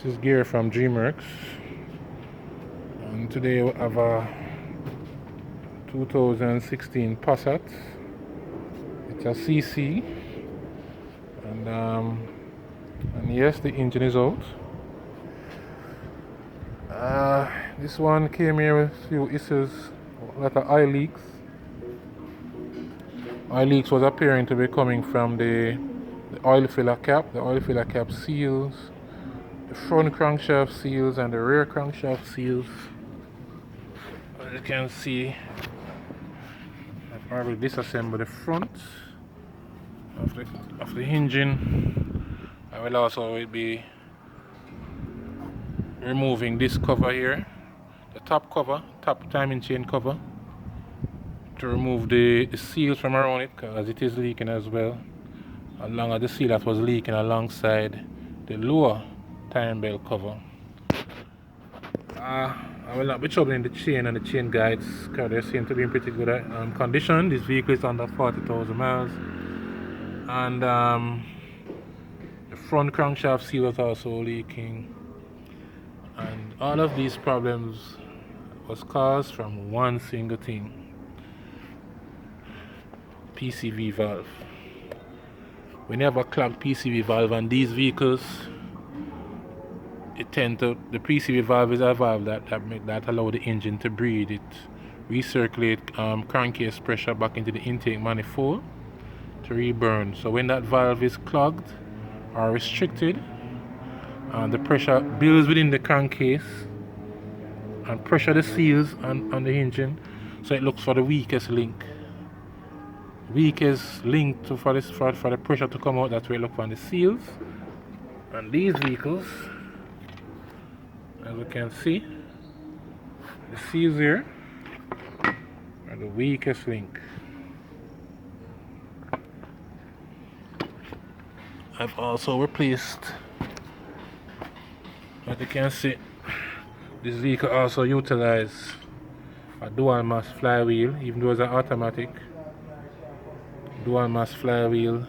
This is Gary from DreamWorks, and today we have a 2016 Passat. It's a CC, and yes, the engine is out. This one came here with a few issues, a lot of oil leaks. Oil leaks was appearing to be coming from the oil filler cap. The oil filler cap seals, the front crankshaft seals, and the rear crankshaft seals. As you can see, I will disassemble the front of the engine. I will also be removing this cover here, the top timing chain cover, to remove the seals from around it, because it is leaking as well, along with the seal that was leaking alongside the lower time belt cover. I will not be troubling the chain and the chain guides, because they seem to be in pretty good condition. This vehicle is under 40,000 miles, and the front crankshaft seal was also leaking, and all of these problems was caused from one single thing: PCV valve. We never clogged PCV valve on these vehicles. The PCV valve is a valve that allow the engine to breathe. It recirculate crankcase pressure back into the intake manifold to reburn. So when that valve is clogged or restricted, the pressure builds within the crankcase and pressure the seals on the engine, so it looks for the weakest link. For the pressure to come out. That's where it look for the seals. And these vehicles, as we can see, the seals here are the weakest link. I've also replaced, as you can see, this vehicle also utilizes a dual mass flywheel, even though it's an automatic dual mass flywheel,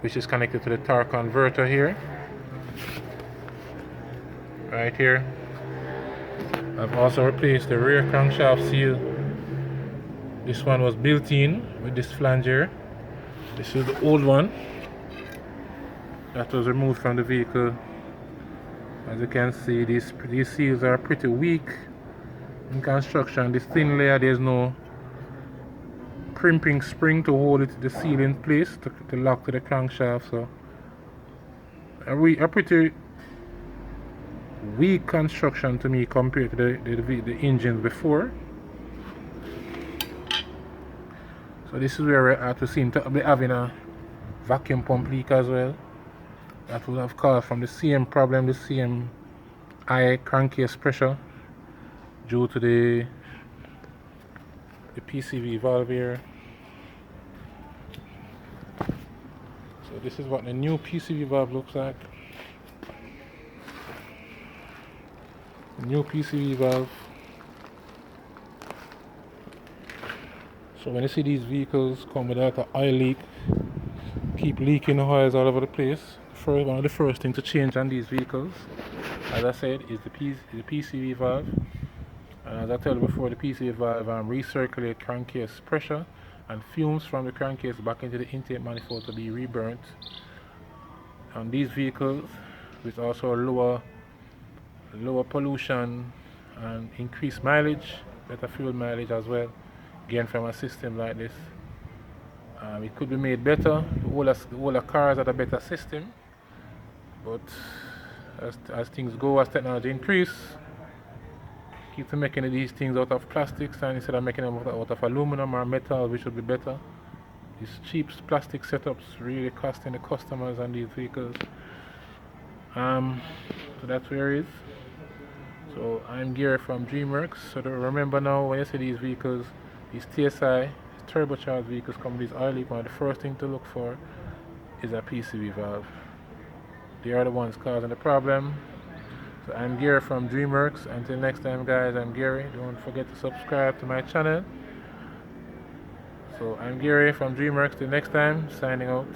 which is connected to the torque converter here, right here. I've also replaced the rear crankshaft seal. This one was built in with this flange here. This is the old one that was removed from the vehicle. As you can see, these seals are pretty weak in construction. This thin layer, there's no crimping spring to hold the seal in place to lock to the crankshaft. So a pretty weak construction to me compared to the engines before. So this is where we're at. We seem to be having a vacuum pump leak as well. That will have caused from the same problem, the same high crankcase pressure due to the PCV valve here. So this is what the new PCV valve looks like. The new PCV valve. So when you see these vehicles come without an oil leak, keep leaking oils all over the place, one of the first things to change on these vehicles, as I said, is the PCV valve. As I told you before, the PCV valve recirculate crankcase pressure and fumes from the crankcase back into the intake manifold to be reburnt. On these vehicles, with also lower pollution and increased mileage, better fuel mileage as well, again from a system like this. It could be made better. The older cars had a better system, but as things go, as technology increase, keep making these things out of plastics, and instead of making them out of aluminum or metal, which would be better. These cheap plastic setups really costing the customers on these vehicles. So that's where it is. So I'm Gary from DreamWorks. So remember now, when you see these vehicles, these TSI turbocharged vehicles come with these oil leak, one of the first thing to look for is a PCV valve. They are the ones causing the problem. So I'm Gary from DreamWorks. Until next time, guys, I'm Gary. Don't forget to subscribe to my channel. So I'm Gary from DreamWorks. Till next time, signing out.